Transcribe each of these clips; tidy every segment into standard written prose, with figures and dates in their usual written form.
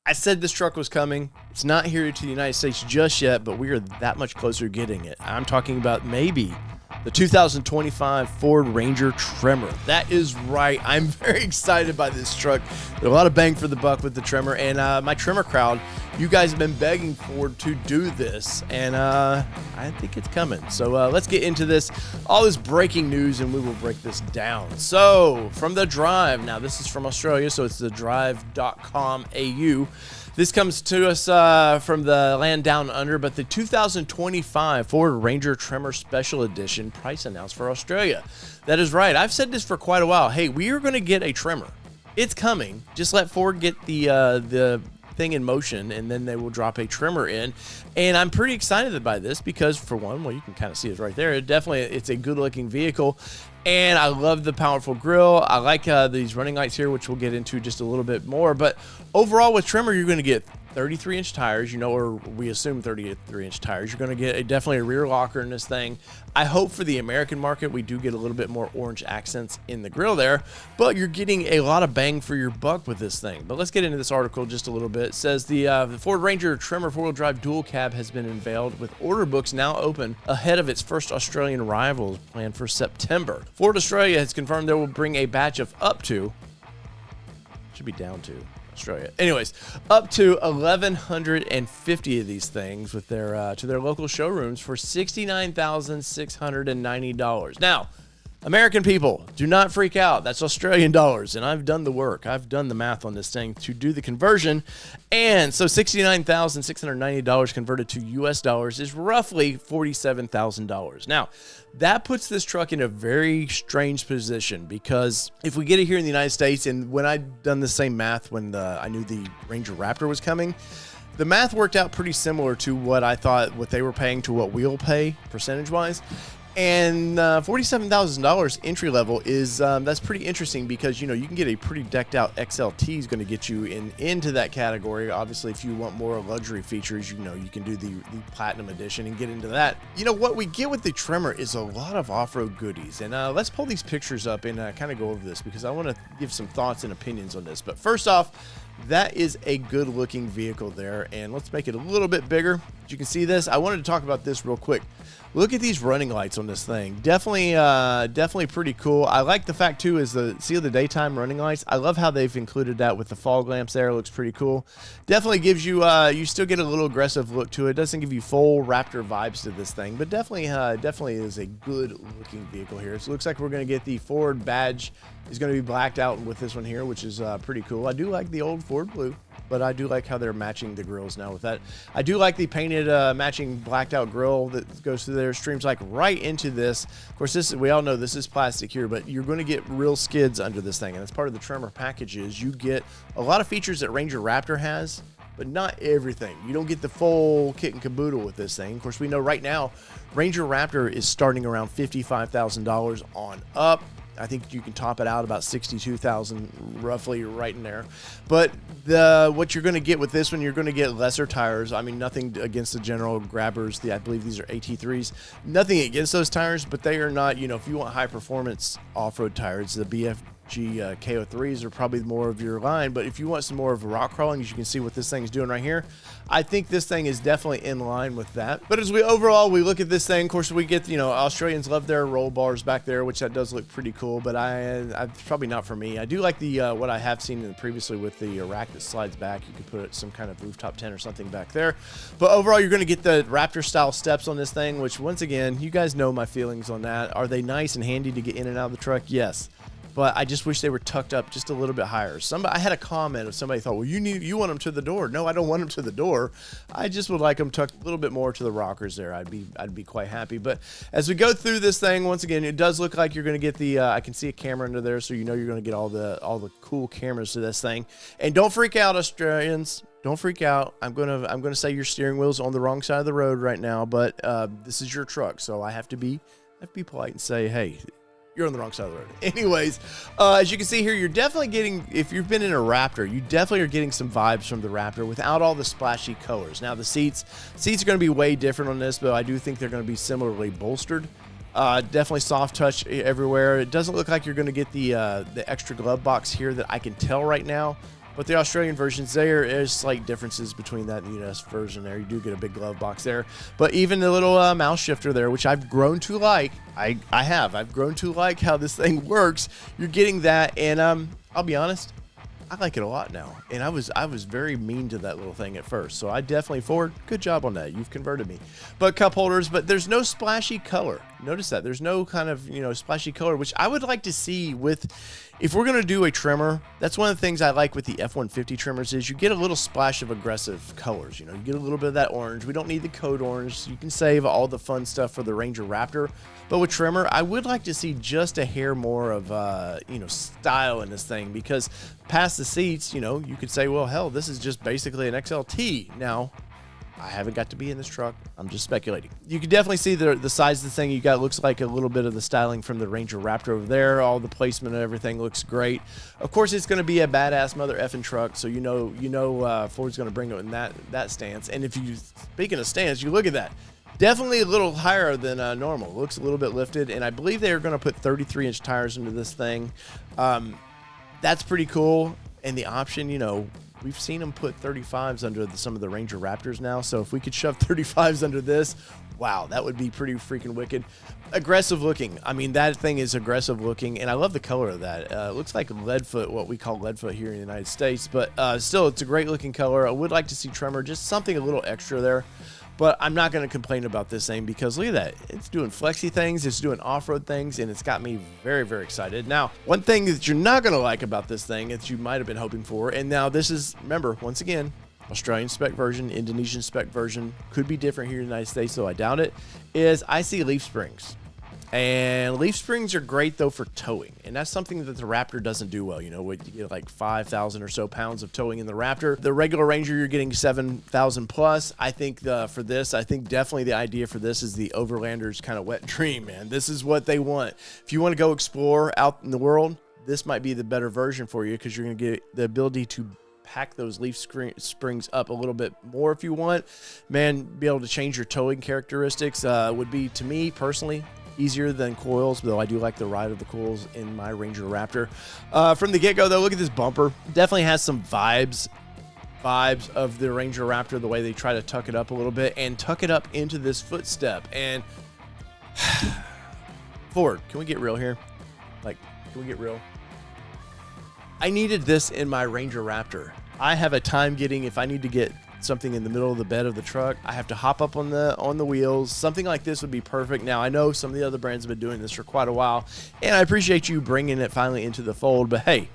I said this truck was coming. It's not here to the United States just yet, but we are that much closer to getting it. I'm talking about maybe the 2025 Ford Ranger Tremor. That is right. I'm very excited by this truck. There's a lot of bang for the buck with the Tremor, and my Tremor crowd, you guys have been begging Ford to do this, and I think it's coming. So let's get into this, all this breaking news, and we will break this down. So from the drive, now this is from Australia, so it's the drive.com.au. This comes to us from the land down under, but the 2025 Ford Ranger Tremor Special Edition price announced for Australia. That is right. I've said this for quite a while. Hey, we are going to get a Tremor. It's coming. Just let Ford get the thing in motion, and then they will drop a Tremor in. And I'm pretty excited by this because, for one, well, you can kind of see it right there. It's a good-looking vehicle. And I love the powerful grille. I like these running lights here, which we'll get into just a little bit more. But overall, with Tremor, you're going to get 33-inch tires, or we assume 33-inch tires. You're going to get definitely a rear locker in this thing. I hope for the American market, we do get a little bit more orange accents in the grille there. But you're getting a lot of bang for your buck with this thing. But let's get into this article just a little bit. It says the Ford Ranger Tremor four-wheel drive dual cab has been unveiled, with order books now open ahead of its first Australian arrivals planned for September. Ford Australia has confirmed they will bring a batch of up to Australia. Anyways, up to 1,150 of these things with their to their local showrooms for $69,690. Now, American people, do not freak out. That's Australian dollars, and I've done the work. I've done the math on this thing to do the conversion, and so $69,690 converted to US dollars is roughly $47,000. Now, that puts this truck in a very strange position, because if we get it here in the United States, and when I'd done the same math when I knew the Ranger Raptor was coming, the math worked out pretty similar to what I thought what they were paying to what we'll pay percentage-wise. And $47,000 entry level is that's pretty interesting, because you can get a pretty decked out XLT is going to get you into that category. Obviously, if you want more luxury features, you can do the Platinum Edition and get into that. What we get with the Tremor is a lot of off-road goodies, and let's pull these pictures up and kind of go over this, because I want to give some thoughts and opinions on this. But first off, that is a good looking vehicle there, and let's make it a little bit bigger. As you can see this, I wanted to talk about this real quick. Look at these running lights on this thing. Definitely pretty cool. I like the fact too is the daytime running lights. I love how they've included that with the fog lamps there. It looks pretty cool. Definitely gives you you still get a little aggressive look to it. Doesn't give you full Raptor vibes to this thing, but definitely is a good looking vehicle here. So it looks like we're going to get the Ford badge is going to be blacked out with this one here, which is pretty cool. I do like the old Ford blue, but I do like how they're matching the grills now with that. I do like the painted matching blacked out grill that goes through there, streams like right into this. Of course, we all know this is plastic here, but you're going to get real skids under this thing, and that's part of the Tremor packages. You get a lot of features that Ranger Raptor has, but not everything. You don't get the full kit and caboodle with this thing. Of course, we know right now Ranger Raptor is starting around $55,000 on up. I think you can top it out about $62,000, roughly, right in there. But what you're going to get with this one, you're going to get lesser tires. I mean, nothing against the general grabbers. I believe these are AT3s. Nothing against those tires, but they are not, if you want high performance off-road tires, the BFG KO3s are probably more of your line. But if you want some more of rock crawling, as you can see what this thing is doing right here, I think this thing is definitely in line with that. But as we look at this thing, of course, we get, Australians love their roll bars back there, which that does look pretty cool, but it's probably not for me. I do like the what I have seen previously with the rack that slides back. You can put some kind of rooftop tent or something back there. But overall, you're going to get the Raptor style steps on this thing, which once again, you guys know my feelings on that. Are they nice and handy to get in and out of the truck? Yes. But I just wish they were tucked up just a little bit higher. I had a comment of somebody thought, well, you want them to the door. No, I don't want them to the door. I just would like them tucked a little bit more to the rockers there. I'd be quite happy. But as we go through this thing, once again, it does look like you're going to get the I can see a camera under there, so you're going to get all the cool cameras to this thing. And don't freak out, Australians. Don't freak out. I'm gonna say your steering wheel's on the wrong side of the road right now, but this is your truck, so I have to be polite and say, hey, you're on the wrong side of the road. Anyways, as you can see here, you're definitely getting, if you've been in a Raptor, you definitely are getting some vibes from the Raptor without all the splashy colors. Now, the seats are going to be way different on this, but I do think they're going to be similarly bolstered. Definitely soft touch everywhere. It doesn't look like you're going to get the extra glove box here that I can tell right now. But the Australian versions, there is slight differences between that and the US version there. You do get a big glove box there. But even the little mouse shifter there, which I've grown to like, I've grown to like how this thing works. You're getting that, and I'll be honest, I like it a lot now. And I was very mean to that little thing at first. So I definitely, Ford, good job on that. You've converted me. But cup holders, but there's no splashy color. Notice that. There's no kind of, splashy color, which I would like to see with, if we're going to do a Tremor, that's one of the things I like with the F-150 Tremors is you get a little splash of aggressive colors. You get a little bit of that orange. We don't need the code orange. You can save all the fun stuff for the Ranger Raptor. But with Tremor, I would like to see just a hair more of, style in this thing, because past the seats, you could say, well, hell, this is just basically an XLT. Now, I haven't got to be in this truck. I'm just speculating. You can definitely see the size of the thing you got. Looks like a little bit of the styling from the Ranger Raptor over there. All the placement and everything looks great. Of course, it's going to be a badass mother effing truck, so Ford's going to bring it in that stance. And speaking of stance, you look at that. Definitely a little higher than normal. Looks a little bit lifted, and I believe they are going to put 33-inch tires into this thing. That's pretty cool. And the option, we've seen them put 35s under some of the Ranger Raptors now. So if we could shove 35s under this, wow, that would be pretty freaking wicked. Aggressive looking. I mean, that thing is aggressive looking, and I love the color of that. It looks like leadfoot, what we call leadfoot here in the United States, but still, it's a great looking color. I would like to see Tremor, just something a little extra there. But I'm not going to complain about this thing, because look at that. It's doing flexi things, it's doing off-road things, and it's got me very, very excited. Now, one thing that you're not going to like about this thing that you might have been hoping for, and now this is, remember, once again, Australian spec version, Indonesian spec version, could be different here in the United States, though I doubt it, is I see leaf springs. And leaf springs are great, though, for towing. And that's something that the Raptor doesn't do well. You get like 5,000 or so pounds of towing in the Raptor. The regular Ranger, you're getting 7,000 plus. I think definitely the idea for this is the Overlander's kind of wet dream, man. This is what they want. If you want to go explore out in the world, this might be the better version for you, because you're going to get the ability to pack those leaf springs up a little bit more if you want. Man, be able to change your towing characteristics would be, to me personally, easier than coils, though I do like the ride of the coils in my Ranger Raptor. From the get-go, though, look at this bumper. Definitely has some vibes of the Ranger Raptor, the way they try to tuck it up a little bit and tuck it up into this footstep. And Ford, can we get real here? Can we get real? I needed this in my Ranger Raptor. I have a time getting, if I need to get something in the middle of the bed of the truck, I have to hop up on the wheels. Something like this would be perfect. Now, I know some of the other brands have been doing this for quite a while, and I appreciate you bringing it finally into the fold, but hey,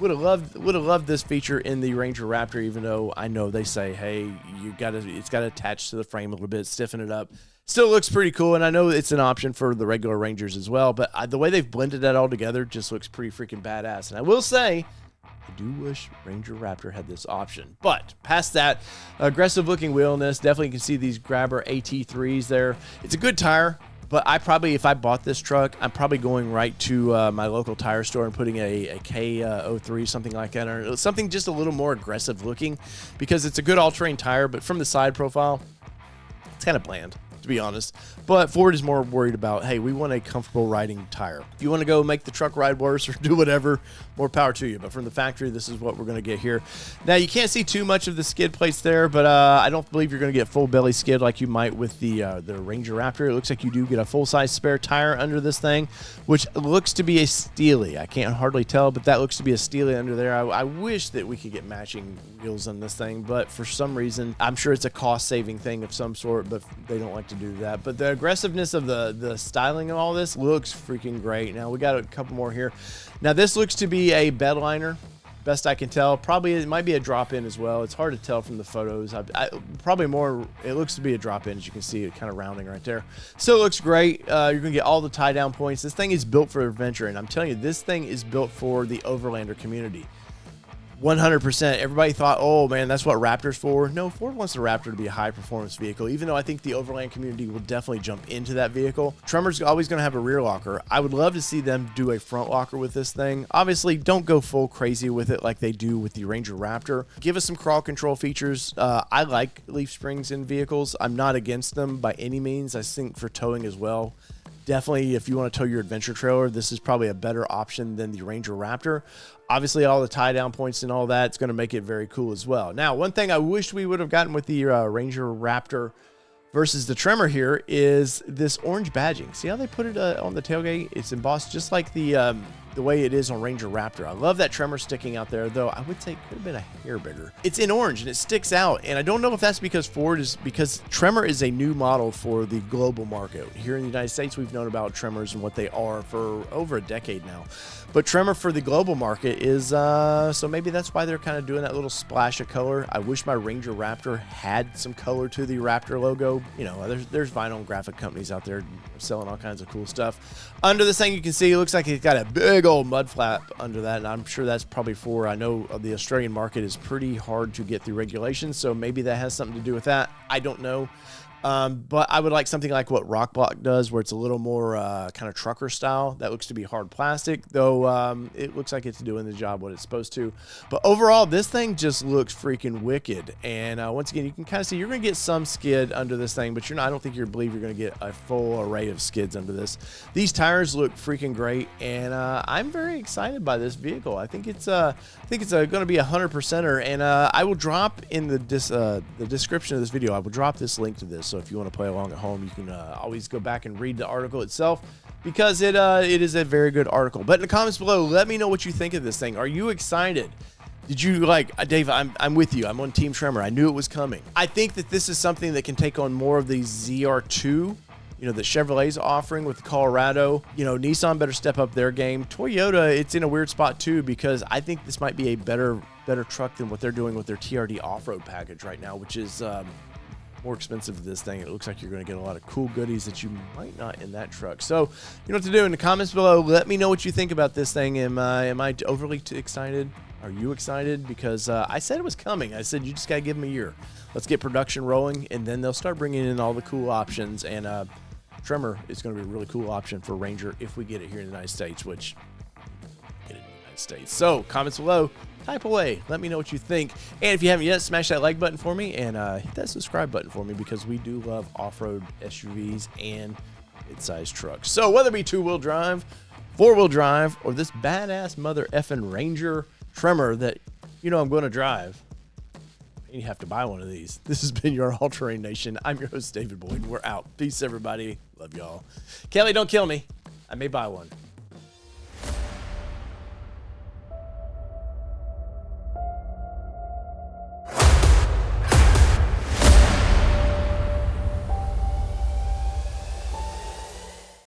would have loved this feature in the Ranger Raptor, even though I know they say, hey, it's got to attach to the frame a little bit, stiffen it up. Still looks pretty cool, and I know it's an option for the regular Rangers as well, but the way they've blended that all together just looks pretty freaking badass. And I will say, I do wish Ranger Raptor had this option. But past that, aggressive looking wheelness. Definitely can see these Grabber AT3s there. It's a good tire, but if I bought this truck, I'm probably going right to my local tire store and putting a K03, something like that, or something just a little more aggressive looking, because it's a good all-terrain tire, but from the side profile, it's kind of bland, to be honest. But Ford is more worried about, hey, we want a comfortable riding tire. If you want to go make the truck ride worse or do whatever, more power to you. But from the factory, this is what we're going to get here. Now, you can't see too much of the skid plates there, but I don't believe you're going to get full belly skid like you might with the Ranger Raptor. It looks like you do get a full-size spare tire under this thing, which looks to be a Steely. I can't hardly tell, but that looks to be a Steely under there. I wish that we could get matching wheels on this thing, but for some reason, I'm sure it's a cost-saving thing of some sort, but they don't like to do that. But the aggressiveness of the styling of all this looks freaking great. Now, we got a couple more here. Now, this looks to be a bed liner, best I can tell. Probably it might be a drop-in as well. It's hard to tell from the photos. Probably more, it looks to be a drop-in, as you can see it kind of rounding right there. Still looks great. You're going to get all the tie-down points. This thing is built for adventure, and I'm telling you, this thing is built for the Overlander community. 100%. Everybody thought, oh man, that's what Raptor's for. No, Ford wants the Raptor to be a high performance vehicle, even though I think the Overland community will definitely jump into that vehicle. Tremor's always going to have a rear locker. I would love to see them do a front locker with this thing. Obviously, don't go full crazy with it like they do with the Ranger Raptor. Give us some crawl control features. I like leaf springs in vehicles. I'm not against them by any means. I think for towing as well, Definitely, if you want to tow your adventure trailer, this is probably a better option than the Ranger Raptor. Obviously, all the tie-down points and all that, it's going to make it very cool as well. Now, one thing I wish we would have gotten with the Ranger Raptor versus the Tremor here is this orange badging. See how they put it on the tailgate? It's embossed just like the way it is on Ranger Raptor. I love that Tremor sticking out there, though I would say it could have been a hair bigger. It's in orange and it sticks out, and I don't know if that's because because Tremor is a new model for the global market. Here in the United States, we've known about Tremors and what they are for over a decade now. But Tremor for the global market is, so maybe that's why they're kind of doing that little splash of color. I wish my Ranger Raptor had some color to the Raptor logo. You know, there's vinyl and graphic companies out there selling all kinds of cool stuff. Under this thing, you can see it looks like it's got a big old mud flap under that, and I'm sure that's probably for, I know the Australian market is pretty hard to get through regulations, so maybe that has something to do with that. I don't know. But I would like something like what Rockvale does, where it's a little more kind of trucker style. That looks to be hard plastic, though it looks like it's doing the job what it's supposed to. But overall, this thing just looks freaking wicked. And once again, you can kind of see you're going to get some skid under this thing, but I don't think you believe you're going to get a full array of skids under this. These tires look freaking great, and I'm very excited by this vehicle. I think it's going to be 100%er, and I will drop in the description of this video. I will drop this link to this. So if you want to play along at home, you can always go back and read the article itself, because it is a very good article. But in the comments below, let me know what you think of this thing. Are you excited? Did you Dave? I'm with you. I'm on Team Tremor. I knew it was coming. I think that this is something that can take on more of the ZR2. You know, that Chevrolet's offering with the Colorado. You know, Nissan better step up their game. Toyota, it's in a weird spot too, because I think this might be a better truck than what they're doing with their TRD off-road package right now, which is more expensive than this thing. It looks like you're going to get a lot of cool goodies that you might not in that truck. So you know what to do in the comments below. Let me know what you think about this thing. Am I overly excited? Are you excited? Because I said it was coming. I said you just got to give them a year. Let's get production rolling, and then they'll start bringing in all the cool options. And Tremor is going to be a really cool option for Ranger if we get it here in the United States, which get it in the United States. So comments below. Type away. Let me know what you think. And if you haven't yet, smash that like button for me, and hit that subscribe button for me, because we do love off-road SUVs and mid-size trucks. So whether it be two-wheel drive, four-wheel drive, or this badass mother effing Ranger Tremor that I'm going to drive, and you have to buy one of these. This has been your All Terrain Nation. I'm your host, David Boyd. We're out. Peace, everybody. Love y'all. Kelly, don't kill me. I may buy one.